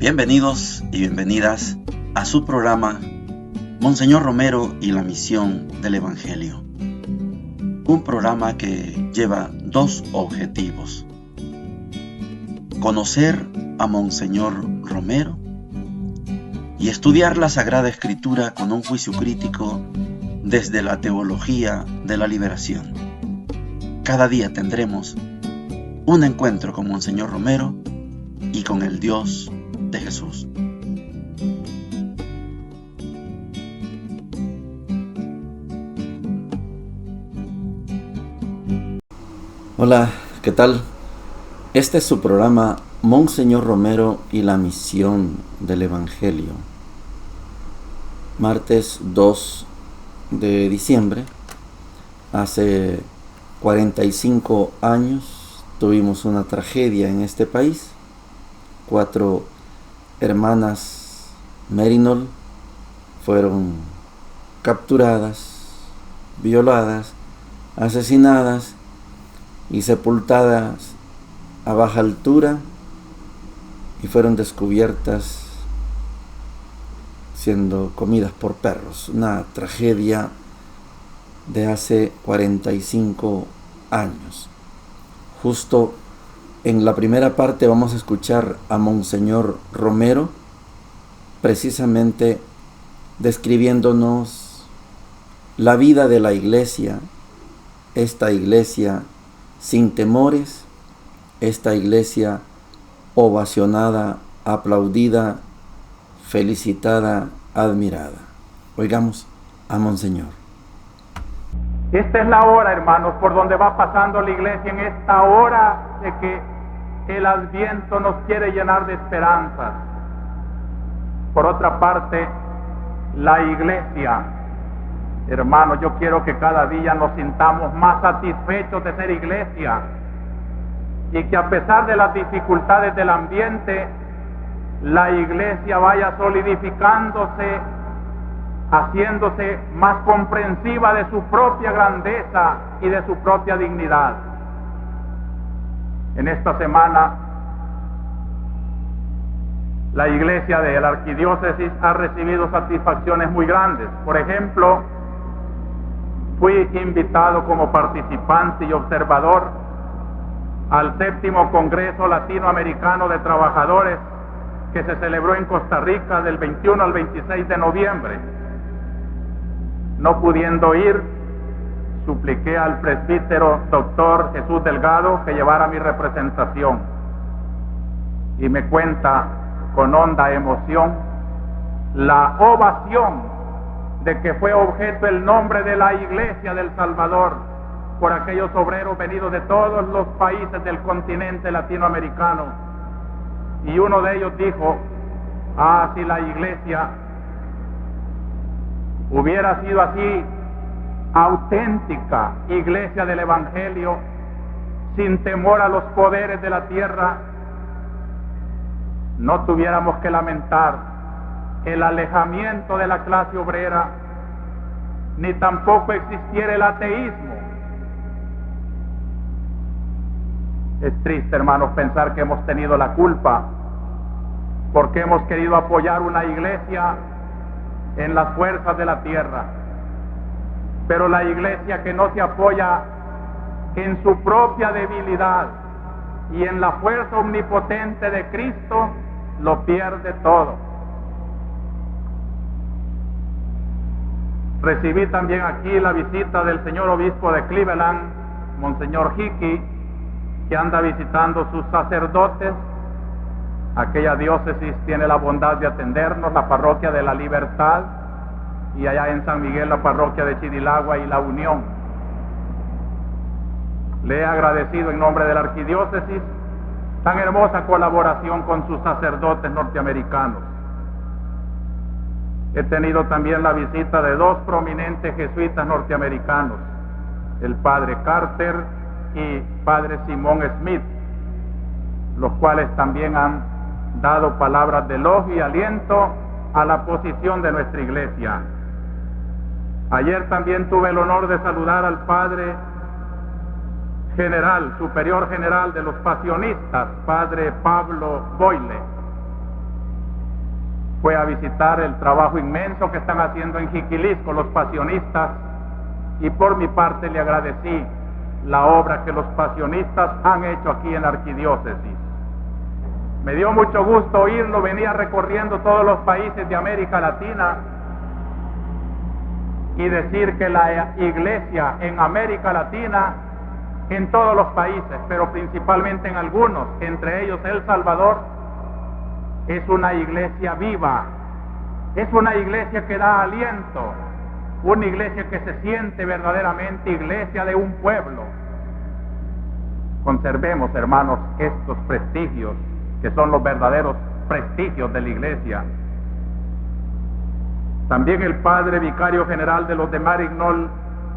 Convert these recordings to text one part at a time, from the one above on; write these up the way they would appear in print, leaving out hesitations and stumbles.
Bienvenidos y bienvenidas a su programa Monseñor Romero y la misión del Evangelio. Un programa que lleva dos objetivos: conocer a Monseñor Romero y estudiar la Sagrada Escritura con un juicio crítico desde la teología de la liberación. Cada día tendremos un encuentro con Monseñor Romero y con el Dios de Jesús. Hola, ¿qué tal? Este es su programa Monseñor Romero y la misión del Evangelio. Martes 2 de diciembre, hace 45 años, tuvimos una tragedia en este país. 4 hermanas Merinol fueron capturadas, violadas, asesinadas y sepultadas a baja altura, y fueron descubiertas siendo comidas por perros. Una tragedia de hace 45 años. Justo en la primera parte vamos a escuchar a Monseñor Romero, precisamente describiéndonos la vida de la iglesia, esta iglesia sin temores, esta iglesia ovacionada, aplaudida, felicitada, admirada. Oigamos a Monseñor. Esta es la hora, hermanos, por donde va pasando la iglesia, en esta hora de que el Adviento nos quiere llenar de esperanzas. Por otra parte, la iglesia, hermanos, yo quiero que cada día nos sintamos más satisfechos de ser iglesia, y que a pesar de las dificultades del ambiente, la iglesia vaya solidificándose, haciéndose más comprensiva de su propia grandeza y de su propia dignidad. En esta semana, la iglesia de la arquidiócesis ha recibido satisfacciones muy grandes. Por ejemplo, fui invitado como participante y observador al 7º Congreso Latinoamericano de Trabajadores, que se celebró en Costa Rica del 21 al 26 de noviembre. No pudiendo ir, supliqué al presbítero doctor Jesús Delgado que llevara mi representación, y me cuenta con honda emoción la ovación de que fue objeto el nombre de la Iglesia del Salvador por aquellos obreros venidos de todos los países del continente latinoamericano. Y uno de ellos dijo: si la iglesia hubiera sido así, auténtica iglesia del Evangelio, sin temor a los poderes de la tierra, no tuviéramos que lamentar el alejamiento de la clase obrera, ni tampoco existiera el ateísmo. Es triste, hermanos, pensar que hemos tenido la culpa porque hemos querido apoyar una iglesia en las fuerzas de la tierra. Pero la iglesia que no se apoya en su propia debilidad y en la fuerza omnipotente de Cristo, lo pierde todo. Recibí también aquí la visita del señor obispo de Cleveland, Monseñor Hickey, que anda visitando sus sacerdotes. Aquella diócesis tiene la bondad de atendernos, la parroquia de la Libertad, y allá en San Miguel la parroquia de Chidilagua y la Unión. Le he agradecido en nombre de la arquidiócesis tan hermosa colaboración con sus sacerdotes norteamericanos. He tenido también la visita de 2 prominentes jesuitas norteamericanos, el padre Carter y padre Simón Smith, los cuales también han dado palabras de elogio y aliento a la posición de nuestra iglesia. Ayer también tuve el honor de saludar al padre general, superior general de los pasionistas, padre Pablo Boyle, fue a visitar el trabajo inmenso que están haciendo en Jiquilisco los pasionistas, y por mi parte le agradecí la obra que los pasionistas han hecho aquí en la arquidiócesis. Me dio mucho gusto oírlo, venía recorriendo todos los países de América Latina y decir que la iglesia en América Latina, en todos los países, pero principalmente en algunos, entre ellos El Salvador, es una iglesia viva, es una iglesia que da aliento, una iglesia que se siente verdaderamente iglesia de un pueblo. Conservemos, hermanos, estos prestigios, que son los verdaderos prestigios de la iglesia. También el padre vicario general de los de Marignol,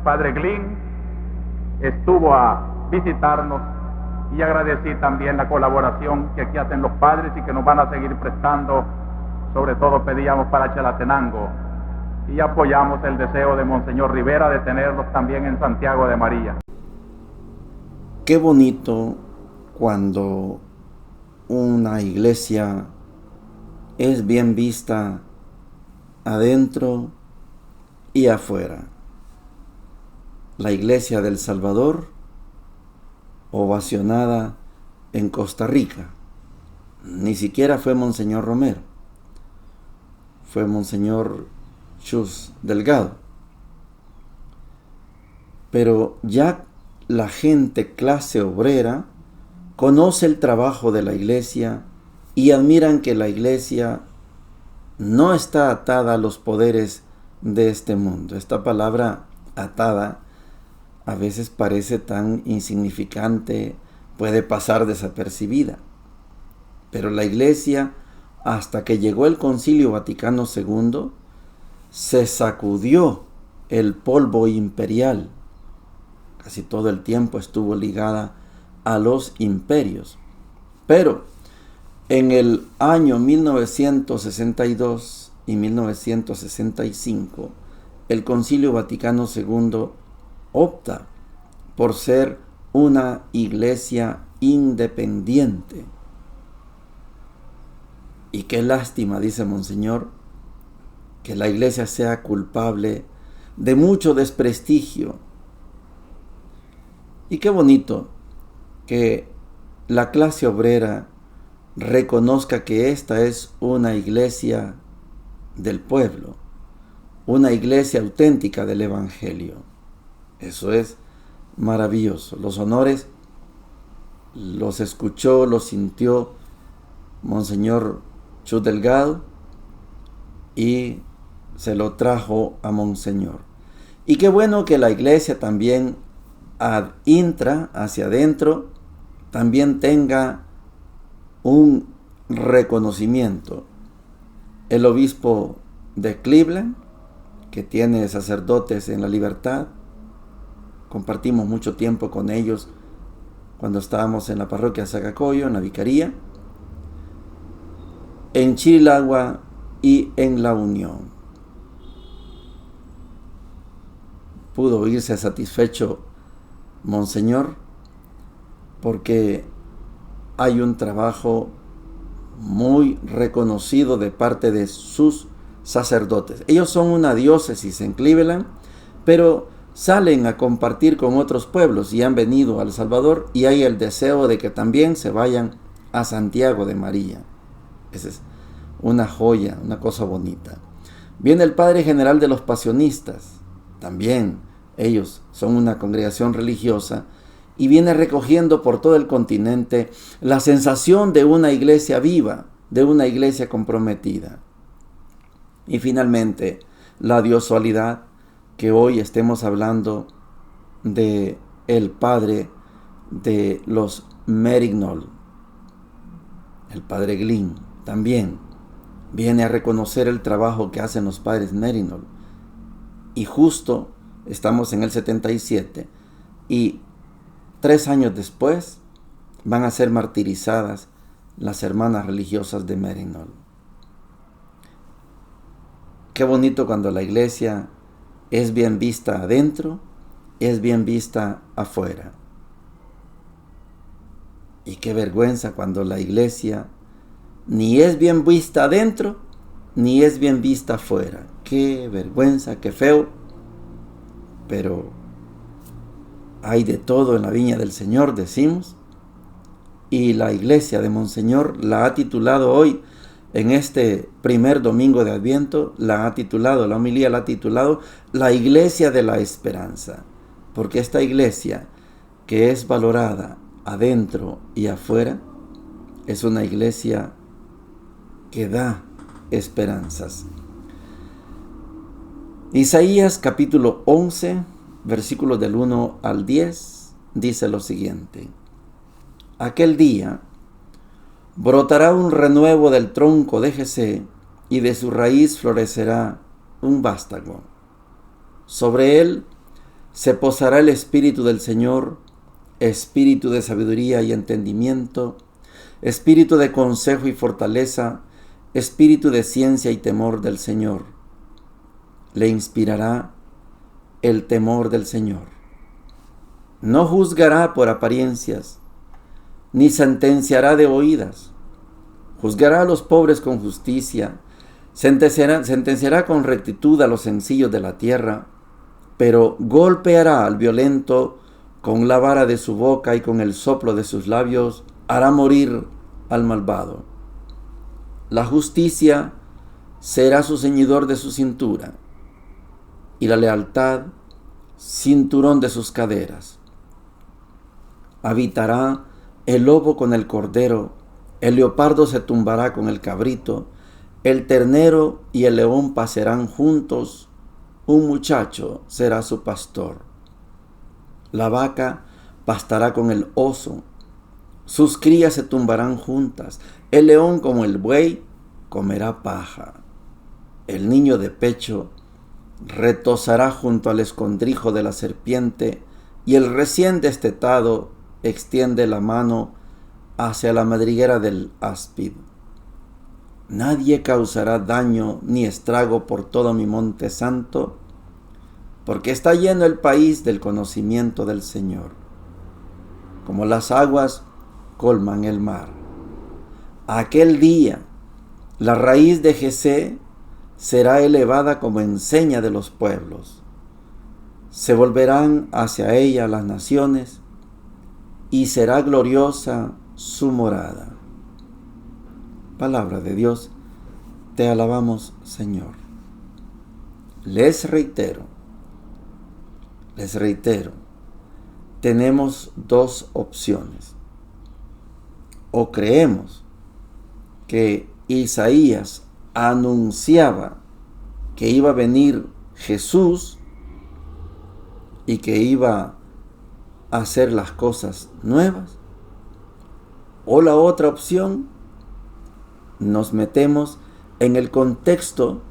padre Glynn, estuvo a visitarnos, y agradecí también la colaboración que aquí hacen los padres y que nos van a seguir prestando. Sobre todo pedíamos para Chalatenango, y apoyamos el deseo de Monseñor Rivera de tenerlos también en Santiago de María. Qué bonito cuando una iglesia es bien vista adentro y afuera. La iglesia del Salvador, ovacionada en Costa Rica, ni siquiera fue Monseñor Romero, fue Monseñor Chus Delgado. Pero ya la gente clase obrera conoce el trabajo de la iglesia y admiran que la iglesia no está atada a los poderes de este mundo. Esta palabra atada a veces parece tan insignificante, puede pasar desapercibida. Pero la iglesia, hasta que llegó el Concilio Vaticano II, se sacudió el polvo imperial. Casi todo el tiempo estuvo ligada a los imperios. Pero en el año 1962 y 1965, el Concilio Vaticano II opta por ser una iglesia independiente. Y qué lástima, dice Monseñor, que la iglesia sea culpable de mucho desprestigio. Y qué bonito que la clase obrera reconozca que esta es una iglesia del pueblo, una iglesia auténtica del Evangelio. Eso es maravilloso. Los honores los escuchó, los sintió Monseñor Chus Delgado y se lo trajo a Monseñor. Y qué bueno que la iglesia también ad intra, hacia adentro, también tenga un reconocimiento. El obispo de Cleveland, que tiene sacerdotes en la libertad, compartimos mucho tiempo con ellos cuando estábamos en la parroquia Zacacoyo, en la vicaría, en Chirilagua y en La Unión. Pudo irse satisfecho Monseñor, porque hay un trabajo muy reconocido de parte de sus sacerdotes. Ellos son una diócesis en Cleveland, pero salen a compartir con otros pueblos y han venido a El Salvador, y hay el deseo de que también se vayan a Santiago de María. Esa es una joya, una cosa bonita. Viene el padre general de los pasionistas, también ellos son una congregación religiosa, y viene recogiendo por todo el continente la sensación de una iglesia viva, de una iglesia comprometida. Y finalmente, la diosualidad, que hoy estemos hablando de el padre de los Marignol, el padre Glynn, también viene a reconocer el trabajo que hacen los padres Marignol. Y justo estamos en el 77, y 3 años después van a ser martirizadas las hermanas religiosas de Marignol. Qué bonito cuando la iglesia es bien vista adentro, es bien vista afuera. Y qué vergüenza cuando la iglesia ni es bien vista adentro, ni es bien vista afuera. Qué vergüenza, qué feo, pero hay de todo en la viña del Señor, decimos, y la iglesia de Monseñor la ha titulado hoy, en este primer domingo de Adviento, la homilía la ha titulado La Iglesia de la Esperanza, porque esta iglesia, que es valorada adentro y afuera, es una iglesia que da esperanzas. Isaías capítulo 11, versículos del 1 al 10, dice lo siguiente: Aquel día brotará un renuevo del tronco de Jesé, y de su raíz florecerá un vástago. Sobre él se posará el Espíritu del Señor, espíritu de sabiduría y entendimiento, espíritu de consejo y fortaleza, espíritu de ciencia y temor del Señor. Le inspirará el temor del Señor. No juzgará por apariencias, ni sentenciará de oídas. Juzgará a los pobres con justicia, sentenciará con rectitud a los sencillos de la tierra, pero golpeará al violento con la vara de su boca, y con el soplo de sus labios hará morir al malvado. La justicia será su ceñidor de su cintura, y la lealtad cinturón de sus caderas. Habitará el lobo con el cordero, el leopardo se tumbará con el cabrito, el ternero y el león pacerán juntos, un muchacho será su pastor. La vaca pastará con el oso, sus crías se tumbarán juntas, el león como el buey comerá paja. El niño de pecho retozará junto al escondrijo de la serpiente, y el recién destetado extiende la mano hacia la madriguera del áspid. Nadie causará daño ni estrago por todo mi monte santo, porque está lleno el país del conocimiento del Señor, como las aguas colman el mar. Aquel día la raíz de Jesé será elevada como enseña de los pueblos. Se volverán hacia ella las naciones, y será gloriosa su morada. Palabra de Dios, te alabamos, Señor. Les reitero, tenemos dos opciones. O creemos que Isaías anunciaba que iba a venir Jesús y que iba a hacer las cosas nuevas. O la otra opción, nos metemos en el contexto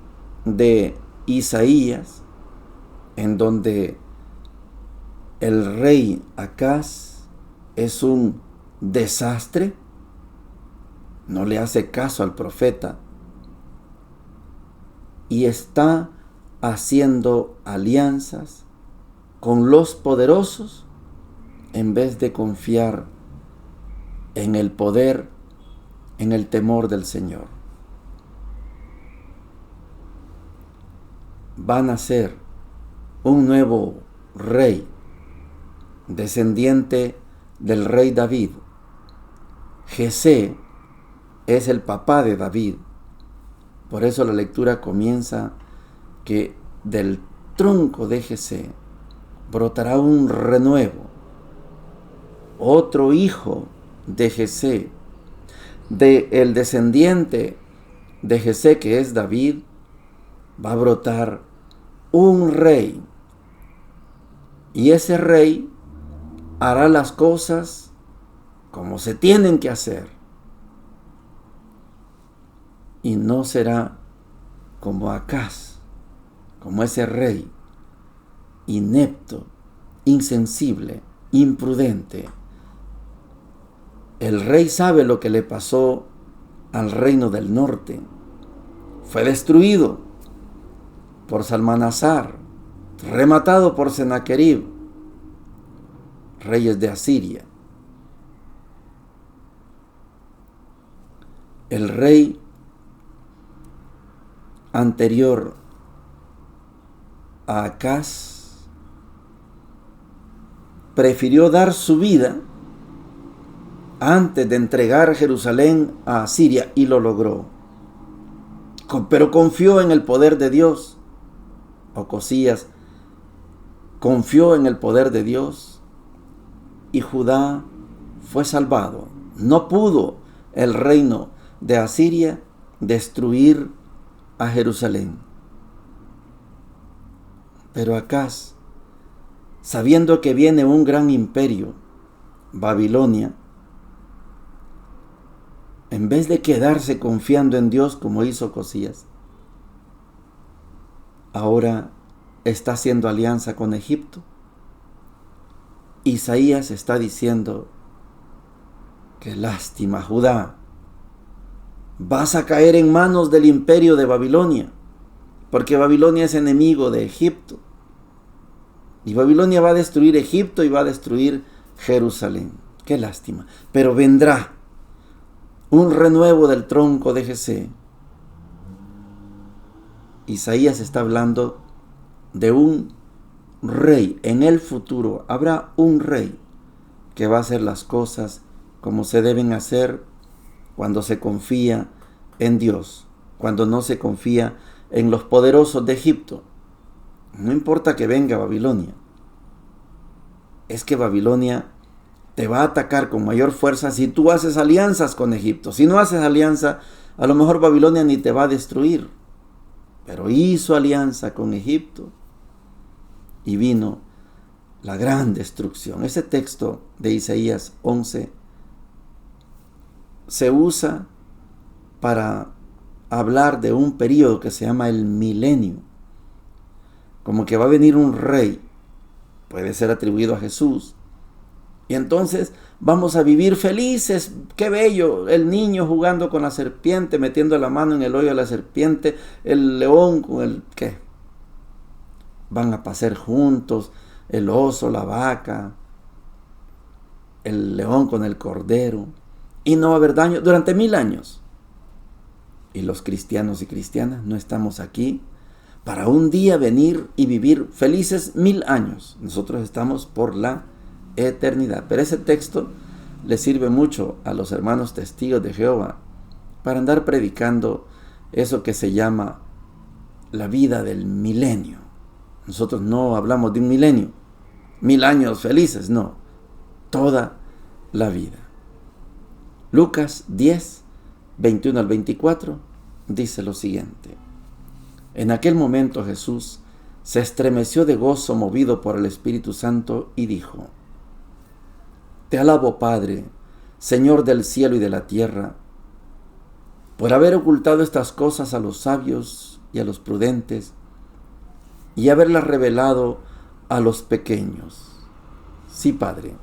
de Isaías, en donde el rey Acaz es un desastre, no le hace caso al profeta y está haciendo alianzas con los poderosos en vez de confiar en el poder, en el temor del Señor. Van a ser un nuevo rey, descendiente del rey David. Jesé es el papá de David. Por eso la lectura comienza que del tronco de Jesé brotará un renuevo, otro hijo de Jesé, el descendiente de Jesé, que es David, va a brotar un rey, y ese rey hará las cosas como se tienen que hacer, y no será como Acaz, como ese rey inepto, insensible, imprudente. El rey sabe lo que le pasó al reino del norte. Fue destruido por Salmanasar, rematado por Sennacherib, reyes de Asiria. El rey anterior a Acaz prefirió dar su vida antes de entregar Jerusalén a Asiria, y lo logró. Pero confió en el poder de Dios. Ocosías confió en el poder de Dios y Judá fue salvado. No pudo el reino de Asiria destruir a Jerusalén. Pero Acaz, sabiendo que viene un gran imperio, Babilonia, en vez de quedarse confiando en Dios como hizo Ocosías, ahora está haciendo alianza con Egipto. Isaías está diciendo: qué lástima, Judá, vas a caer en manos del imperio de Babilonia, porque Babilonia es enemigo de Egipto, y Babilonia va a destruir Egipto y va a destruir Jerusalén. Qué lástima, pero vendrá un renuevo del tronco de Jesé. Isaías está hablando de un rey. En el futuro habrá un rey que va a hacer las cosas como se deben hacer cuando se confía en Dios, cuando no se confía en los poderosos de Egipto. No importa que venga Babilonia, es que Babilonia te va a atacar con mayor fuerza si tú haces alianzas con Egipto. Si no haces alianza, a lo mejor Babilonia ni te va a destruir. Pero hizo alianza con Egipto y vino la gran destrucción. Ese texto de Isaías 11 se usa para hablar de un periodo que se llama el milenio. Como que va a venir un rey, puede ser atribuido a Jesús, y entonces vamos a vivir felices. Qué bello, el niño jugando con la serpiente, metiendo la mano en el hoyo de la serpiente, el león con el... ¿qué? Van a pasar juntos, el oso, la vaca, el león con el cordero, y no va a haber daño durante 1000 años. Y los cristianos y cristianas no estamos aquí para un día venir y vivir felices 1000 años. Nosotros estamos por la eternidad. Pero ese texto le sirve mucho a los hermanos testigos de Jehová para andar predicando eso que se llama la vida del milenio. Nosotros no hablamos de un milenio, 1000 años felices, no, toda la vida. Lucas 10, 21 al 24 dice lo siguiente: en aquel momento Jesús se estremeció de gozo, movido por el Espíritu Santo, y dijo: te alabo, Padre, Señor del cielo y de la tierra, por haber ocultado estas cosas a los sabios y a los prudentes, y haberlas revelado a los pequeños. Sí, Padre,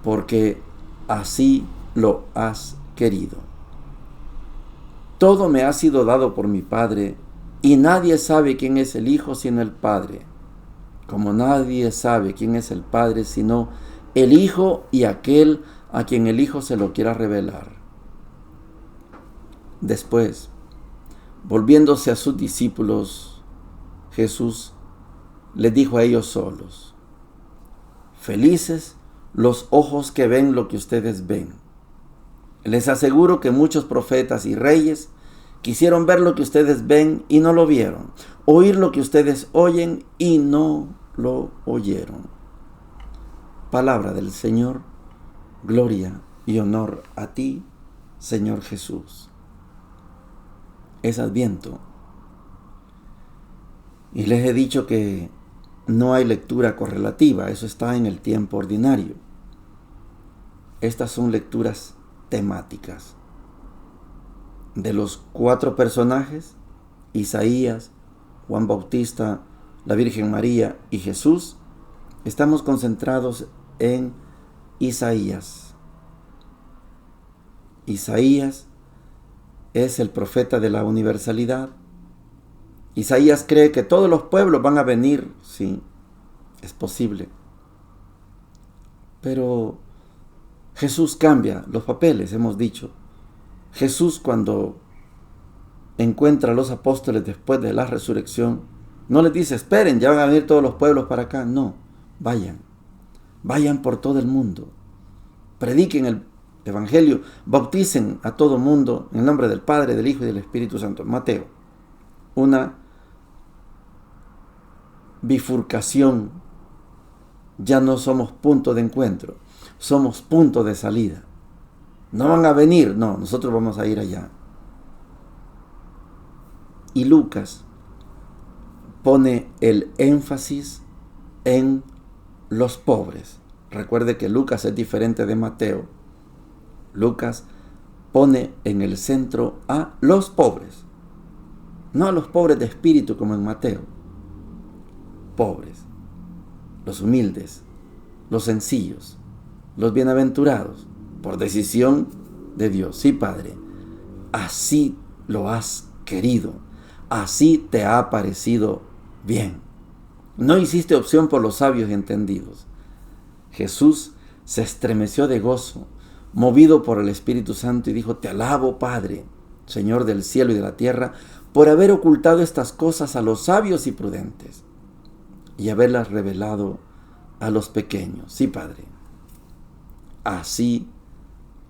porque así lo has querido. Todo me ha sido dado por mi Padre, y nadie sabe quién es el Hijo sino el Padre, como nadie sabe quién es el Padre sino el Hijo y aquel a quien el Hijo se lo quiera revelar. Después, volviéndose a sus discípulos, Jesús les dijo a ellos solos: felices los ojos que ven lo que ustedes ven. Les aseguro que muchos profetas y reyes quisieron ver lo que ustedes ven y no lo vieron, oír lo que ustedes oyen y no lo oyeron. Palabra del Señor. Gloria y honor a ti, Señor Jesús. Es Adviento, y les he dicho que no hay lectura correlativa, eso está en el tiempo ordinario. Estas son lecturas temáticas. De los 4 personajes, Isaías, Juan Bautista, la Virgen María y Jesús, estamos concentrados en Isaías. Isaías es el profeta de la universalidad. Isaías cree que todos los pueblos van a venir. Sí, es posible. Pero Jesús cambia los papeles, hemos dicho. Jesús, cuando encuentra a los apóstoles después de la resurrección, no les dice, esperen, ya van a venir todos los pueblos para acá. No, vayan por todo el mundo, prediquen el Evangelio, bauticen a todo el mundo en el nombre del Padre, del Hijo y del Espíritu Santo. Mateo, una bifurcación. Ya no somos punto de encuentro, somos punto de salida. No van a venir, no, nosotros vamos a ir allá. Y Lucas pone el énfasis en los pobres. Recuerde que Lucas es diferente de Mateo. Lucas pone en el centro a los pobres, no a los pobres de espíritu como en Mateo. Pobres, los humildes, los sencillos, los bienaventurados, por decisión de Dios. Sí, Padre, así lo has querido, así te ha parecido bien. No hiciste opción por los sabios y entendidos. Jesús se estremeció de gozo, movido por el Espíritu Santo, y dijo, te alabo, Padre, Señor del cielo y de la tierra, por haber ocultado estas cosas a los sabios y prudentes y haberlas revelado a los pequeños. Sí, Padre, así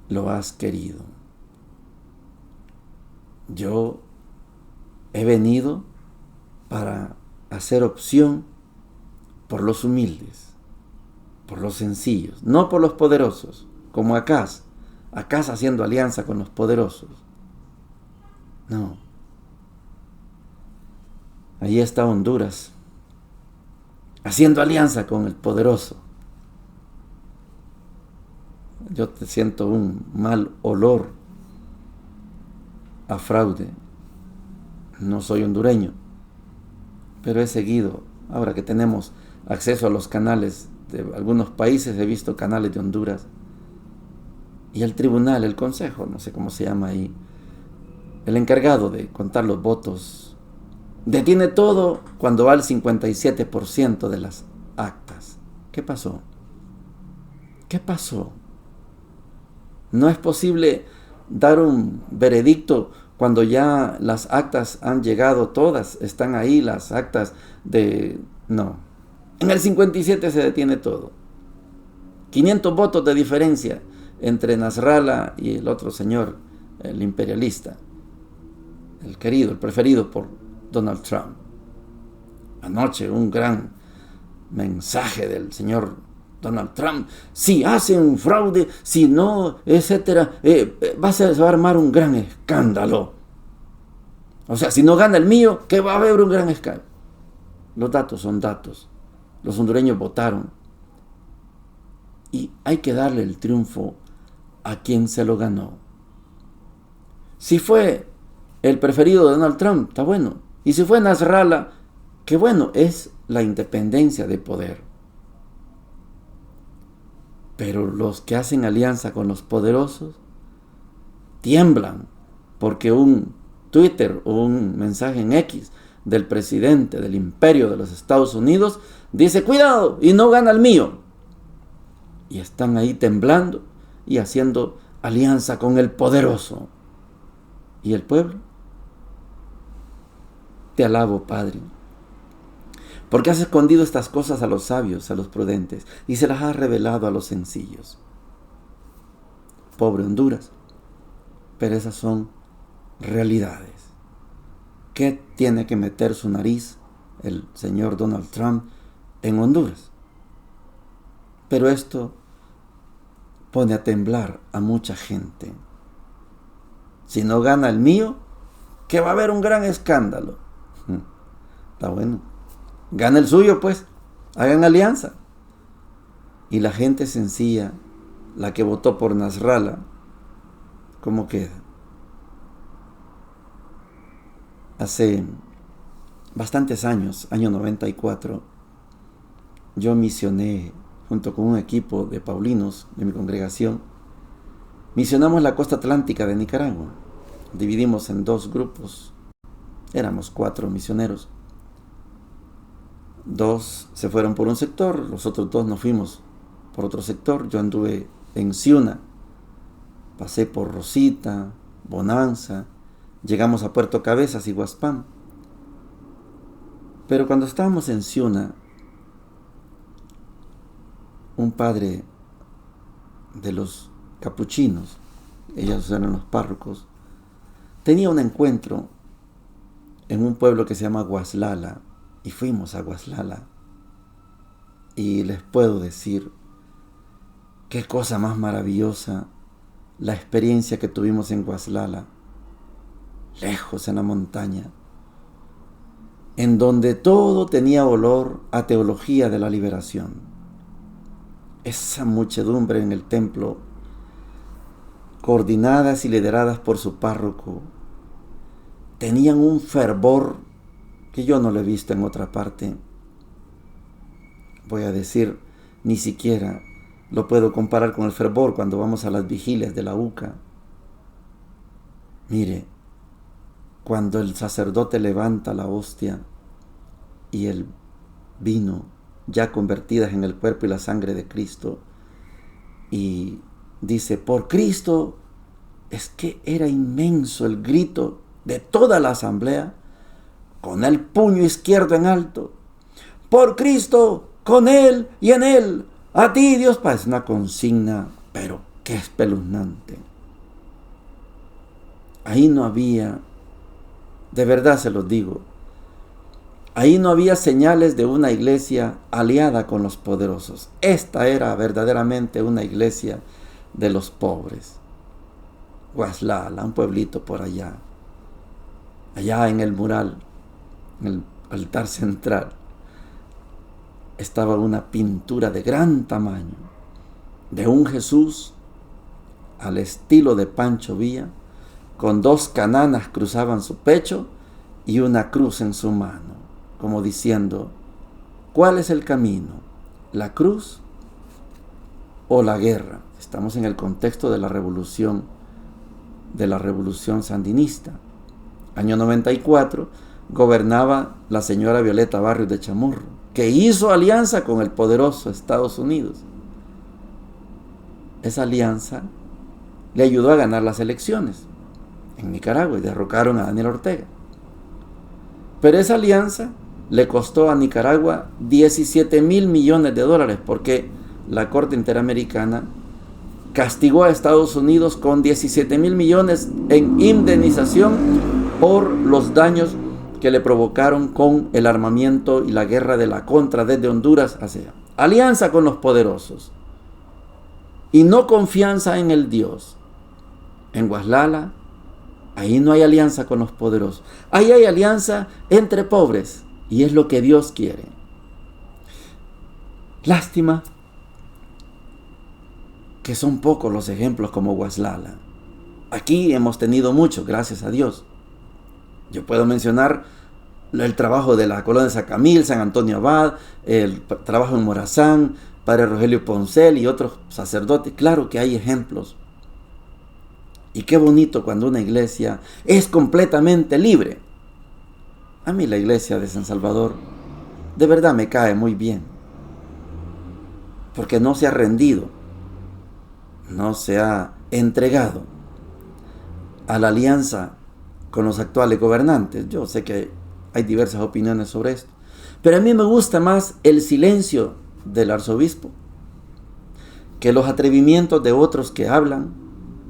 lo has querido. Yo he venido para hacer opción por los humildes, por los sencillos, no por los poderosos, como Acaz haciendo alianza con los poderosos. No. Ahí está Honduras, haciendo alianza con el poderoso. Yo te siento un mal olor a fraude. No soy hondureño, pero he seguido, ahora que tenemos acceso a los canales de algunos países, he visto canales de Honduras, y el tribunal, el consejo, no sé cómo se llama ahí, el encargado de contar los votos, detiene todo cuando va al 57% de las actas. ¿Qué pasó? ¿Qué pasó? No es posible dar un veredicto cuando ya las actas han llegado todas, están ahí las actas de... No, en el 57 se detiene todo. 500 votos de diferencia entre Nasrallah y el otro señor, el imperialista, el querido, el preferido por Donald Trump. Anoche un gran mensaje del señor Donald Trump: si hacen fraude, si no, etcétera, se va a armar un gran escándalo. O sea, si no gana el mío, que va a haber un gran escándalo. Los datos son datos. Los hondureños votaron. Y hay que darle el triunfo a quien se lo ganó. Si fue el preferido de Donald Trump, está bueno. Y si fue Nasrallah, qué bueno, es la independencia de poder. Pero los que hacen alianza con los poderosos tiemblan porque un Twitter o un mensaje en X del presidente del imperio de los Estados Unidos dice: cuidado, y no gana el mío. Y están ahí temblando y haciendo alianza con el poderoso. ¿Y el pueblo? Te alabo, Padre, porque has escondido estas cosas a los sabios, a los prudentes, y se las has revelado a los sencillos. Pobre Honduras, pero esas son realidades. ¿Qué tiene que meter su nariz el señor Donald Trump en Honduras? Pero esto pone a temblar a mucha gente. Si no gana el mío, que va a haber un gran escándalo. Está bueno. Gana el suyo, pues. Hagan alianza. Y la gente sencilla, la que votó por Nasrallah, ¿cómo queda? Hace bastantes años, año 94, yo misioné junto con un equipo de paulinos de mi congregación. Misionamos la costa atlántica de Nicaragua. Dividimos en 2 grupos. Éramos 4 misioneros. 2 se fueron por un sector, los otros 2 nos fuimos por otro sector. Yo anduve en Ciuna, pasé por Rosita, Bonanza, Llegamos a Puerto Cabezas y Huaspán. Pero cuando estábamos en Ciuna, un padre de los capuchinos, ellos eran los párrocos, tenía un encuentro en un pueblo que se llama Guaslala, y fuimos a Guaslala. Y les puedo decir, qué cosa más maravillosa la experiencia que tuvimos en Guaslala, lejos en la montaña, en donde todo tenía olor a teología de la liberación. Esa muchedumbre en el templo, coordinadas y lideradas por su párroco, tenían un fervor que yo no lo he visto en otra parte. Voy a decir, ni siquiera lo puedo comparar con el fervor cuando vamos a las vigilias de la UCA. Mire, cuando el sacerdote levanta la hostia y el vino, ya convertidas en el cuerpo y la sangre de Cristo, y dice, por Cristo, es que era inmenso el grito de toda la asamblea, con el puño izquierdo en alto, por Cristo, con Él y en Él, a ti Dios Padre. Es una consigna, pero qué espeluznante. Ahí no había, de verdad se los digo, ahí no había señales de una iglesia aliada con los poderosos. Esta era verdaderamente una iglesia de los pobres. Guaslala, un pueblito por allá. Allá en el mural, en el altar central, estaba una pintura de gran tamaño de un Jesús al estilo de Pancho Villa, con 2 cananas cruzaban su pecho y una cruz en su mano, como diciendo, ¿cuál es el camino? ¿La cruz o la guerra? Estamos en el contexto de la revolución sandinista. Año 94, gobernaba la señora Violeta Barrios de Chamorro, que hizo alianza con el poderoso Estados Unidos. Esa alianza le ayudó a ganar las elecciones en Nicaragua y derrocaron a Daniel Ortega. Pero esa alianza le costó a Nicaragua 17,000 millones de dólares, porque la Corte Interamericana castigó a Estados Unidos con 17,000 millones en indemnización por los daños que le provocaron con el armamiento y la guerra de la contra desde Honduras hacia allá. Alianza con los poderosos y no confianza en el Dios. En Guaslala, ahí no hay alianza con los poderosos. Ahí hay alianza entre pobres, y es lo que Dios quiere. Lástima que son pocos los ejemplos como Guaslala. Aquí hemos tenido muchos, gracias a Dios. Yo puedo mencionar el trabajo de la colonia de Sacamil, San Antonio Abad, el trabajo en Morazán, Padre Rogelio Poncel y otros sacerdotes. Claro que hay ejemplos. Y qué bonito cuando una iglesia es completamente libre. A mí la iglesia de San Salvador de verdad me cae muy bien, porque no se ha rendido, no se ha entregado a la alianza con los actuales gobernantes. Yo sé que hay diversas opiniones sobre esto, pero a mí me gusta más el silencio del arzobispo que los atrevimientos de otros que hablan.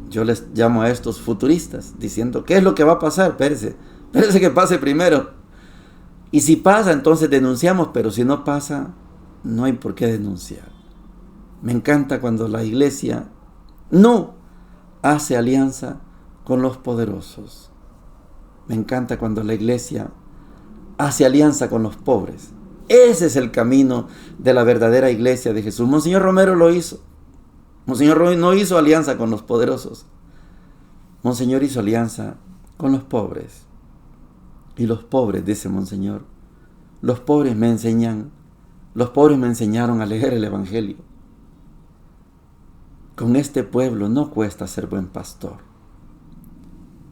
Yo les llamo a estos futuristas, diciendo, ¿qué es lo que va a pasar? Espérese que pase primero. Y si pasa, entonces denunciamos, pero si no pasa, no hay por qué denunciar. Me encanta cuando la iglesia no hace alianza con los poderosos. Me encanta cuando la iglesia hace alianza con los pobres. Ese es el camino de la verdadera iglesia de Jesús. Monseñor Romero lo hizo. Monseñor Romero no hizo alianza con los poderosos. Monseñor hizo alianza con los pobres. Y los pobres, dice Monseñor, los pobres me enseñaron a leer el Evangelio. Con este pueblo no cuesta ser buen pastor.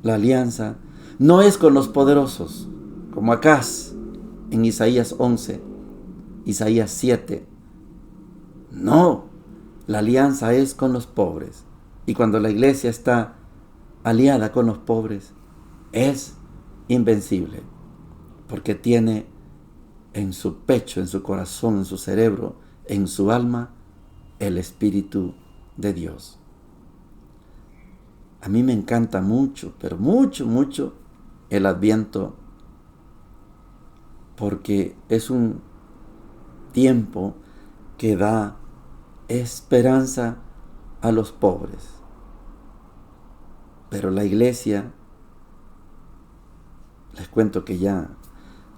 La alianza no es con los poderosos, como Acaz en Isaías 11, Isaías 7. No, la alianza es con los pobres. Y cuando la iglesia está aliada con los pobres, es invencible, porque tiene en su pecho, en su corazón, en su cerebro, en su alma, el Espíritu de Dios. A mí me encanta mucho, pero mucho, mucho el Adviento, porque es un tiempo que da esperanza a los pobres. Pero la iglesia, les cuento que ya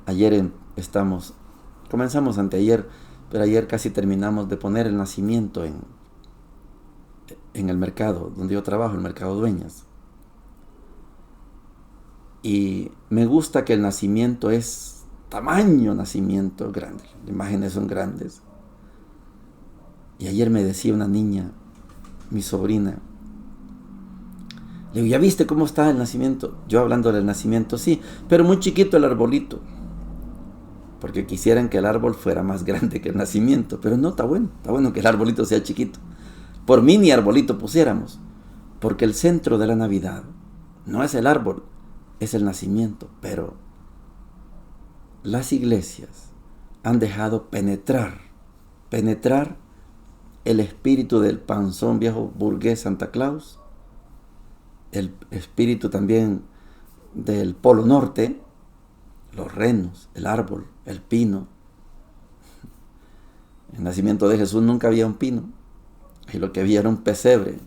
ayer comenzamos anteayer, pero ayer casi terminamos de poner el nacimiento en el mercado donde yo trabajo, el mercado Dueñas. Y me gusta que el nacimiento es tamaño nacimiento grande, las imágenes son grandes. Y ayer me decía una niña, mi sobrina, le digo, ¿ya viste cómo está el nacimiento? Yo hablando del nacimiento, sí, pero muy chiquito el arbolito. Porque quisieran que el árbol fuera más grande que el nacimiento, pero no, está bueno que el arbolito sea chiquito. Por mí ni arbolito pusiéramos, porque el centro de la Navidad no es el árbol, es el nacimiento, pero las iglesias han dejado penetrar el espíritu del panzón viejo burgués Santa Claus, el espíritu también del Polo Norte, los renos, el árbol, el pino. En el nacimiento de Jesús nunca había un pino, y lo que había era un pesebre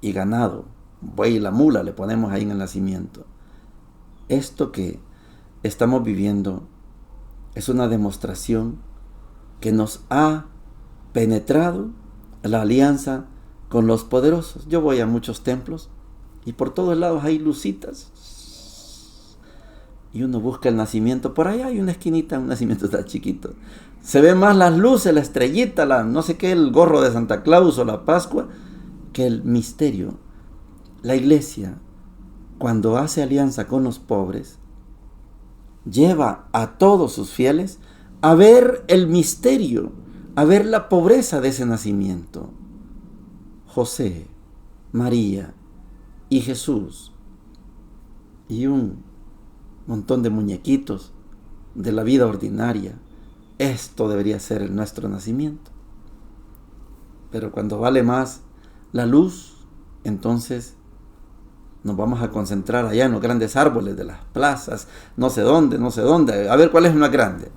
y ganado, buey y la mula le ponemos ahí en el nacimiento. Esto que estamos viviendo es una demostración que nos ha penetrado la alianza con los poderosos. Yo voy a muchos templos y por todos lados hay lucitas. Y uno busca el nacimiento. Por allá hay una esquinita, un nacimiento está chiquito. Se ven más las luces, la estrellita, no sé qué, el gorro de Santa Claus o la Pascua, que el misterio. La iglesia, cuando hace alianza con los pobres, lleva a todos sus fieles a ver el misterio, a ver la pobreza de ese nacimiento. José, María y Jesús y un montón de muñequitos de la vida ordinaria. Esto debería ser nuestro nacimiento. Pero cuando vale más la luz, entonces nos vamos a concentrar allá en los grandes árboles de las plazas, no sé dónde, a ver cuál es el más grande.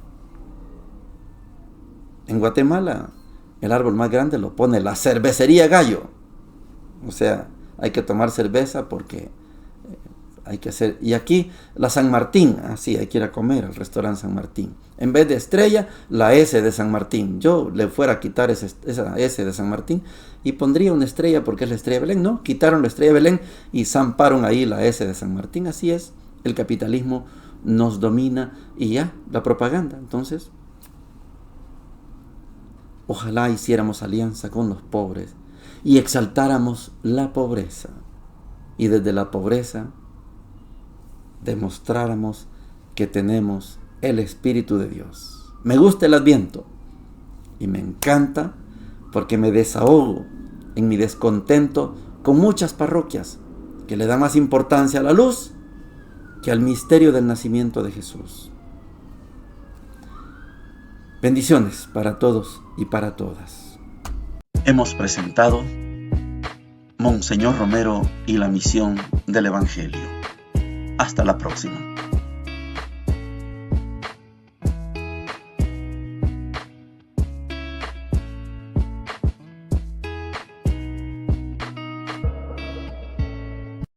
En Guatemala, el árbol más grande lo pone la cervecería Gallo. O sea, hay que tomar cerveza porque hay que hacer. Y aquí la San Martín, así hay que ir a comer al restaurante San Martín. En vez de estrella, la S de San Martín. Yo le fuera a quitar esa S de San Martín y pondría una estrella porque es la estrella de Belén. No, quitaron la estrella de Belén y zamparon ahí la S de San Martín. Así es, el capitalismo nos domina y ya, la propaganda. Entonces, ojalá hiciéramos alianza con los pobres y exaltáramos la pobreza. Y desde la pobreza demostráramos que tenemos el Espíritu de Dios. Me gusta el Adviento y me encanta porque me desahogo en mi descontento con muchas parroquias que le dan más importancia a la luz que al misterio del nacimiento de Jesús. Bendiciones para todos y para todas. Hemos presentado Monseñor Romero y la misión del Evangelio. Hasta la próxima.